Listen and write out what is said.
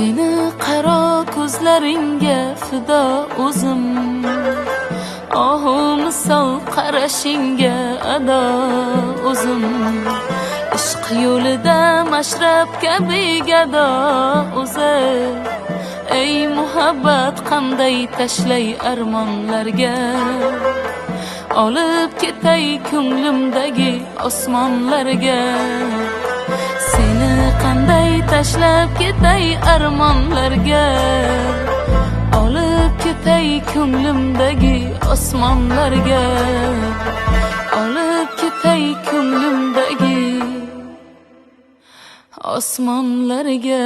Seni qaro ko'zlaringga fido o'zim, ohu misol qarashingga ado o'zim. Ishq yo'lida mashrab kabi gado o'zi. Ey muhabbat qanday tashlay armonlarga, olib ketay ko'nglimdagi osmonlarga. Seni qanday tashlab ketay armonlarga, olib ketay ko'nglimdagi osmonlarga, olib ketay ko'nglimdagi osmonlarga.